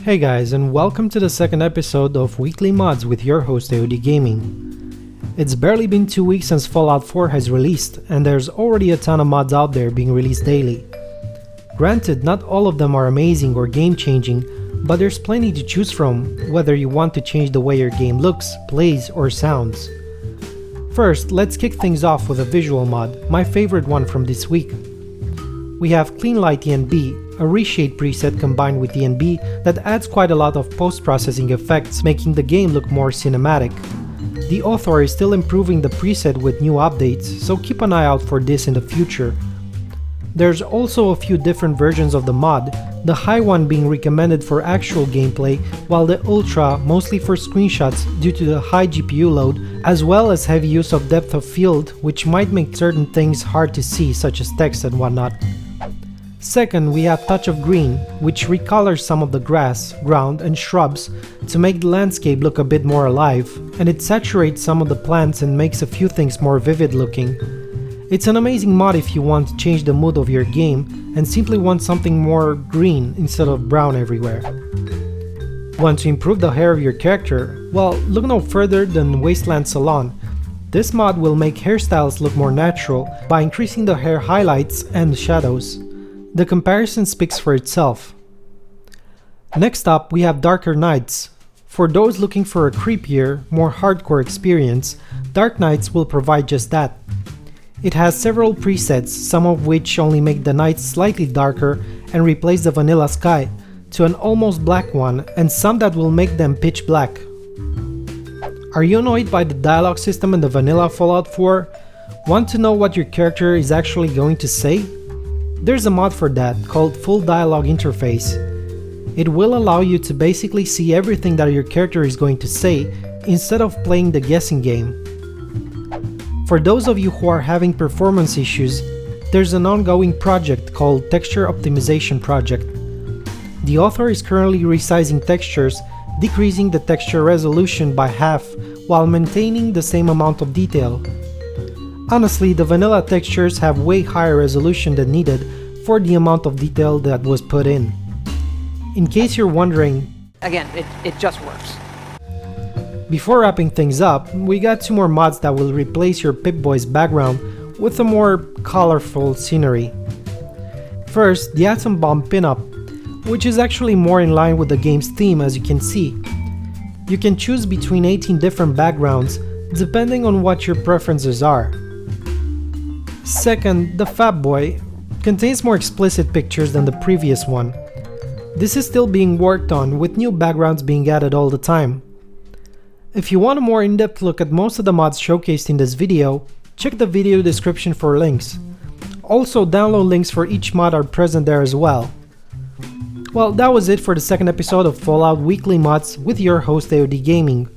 Hey guys, and welcome to the second episode of Weekly Mods with your host AOD Gaming. It's barely been 2 weeks since Fallout 4 has released, and there's already a ton of mods out there being released daily. Granted, not all of them are amazing or game-changing, but there's plenty to choose from, whether you want to change the way your game looks, plays, or sounds. First, let's kick things off with a visual mod, my favorite one from this week. We have Clean Light ENB, a reshade preset combined with ENB that adds quite a lot of post-processing effects, making the game look more cinematic. The author is still improving the preset with new updates, so keep an eye out for this in the future. There's also a few different versions of the mod, the high one being recommended for actual gameplay, while the ultra mostly for screenshots due to the high GPU load, as well as heavy use of depth of field, which might make certain things hard to see, such as text and whatnot. Second, we have Touch of Green, which recolors some of the grass, ground, and shrubs to make the landscape look a bit more alive, and it saturates some of the plants and makes a few things more vivid looking. It's an amazing mod if you want to change the mood of your game and simply want something more green instead of brown everywhere. Want to improve the hair of your character? Well, look no further than Wasteland Salon. This mod will make hairstyles look more natural by increasing the hair highlights and shadows. The comparison speaks for itself. Next up, we have Darker Nights. For those looking for a creepier, more hardcore experience, Dark Nights will provide just that. It has several presets, some of which only make the nights slightly darker and replace the vanilla sky to an almost black one, and some that will make them pitch black. Are you annoyed by the dialogue system in the vanilla Fallout 4? Want to know what your character is actually going to say? There's a mod for that, called Full Dialogue Interface. It will allow you to basically see everything that your character is going to say, instead of playing the guessing game. For those of you who are having performance issues, there's an ongoing project called Texture Optimization Project. The author is currently resizing textures, decreasing the texture resolution by half, while maintaining the same amount of detail. Honestly, the vanilla textures have way higher resolution than needed for the amount of detail that was put in. In case you're wondering, again, it just works. Before wrapping things up, we got 2 more mods that will replace your Pip-Boy's background with a more colorful scenery. First, the Atom Bomb Pinup, which is actually more in line with the game's theme, as you can see. You can choose between 18 different backgrounds, depending on what your preferences are. Second, the Fapboy contains more explicit pictures than the previous one. This is still being worked on, with new backgrounds being added all the time. If you want a more in-depth look at most of the mods showcased in this video, check the video description for links. Also, download links for each mod are present there as well. Well, that was it for the second episode of Fallout Weekly Mods with your host AOD Gaming.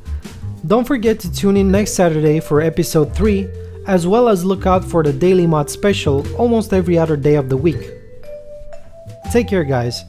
Don't forget to tune in next Saturday for episode 3, as well as look out for the daily mod special almost every other day of the week. Take care, guys.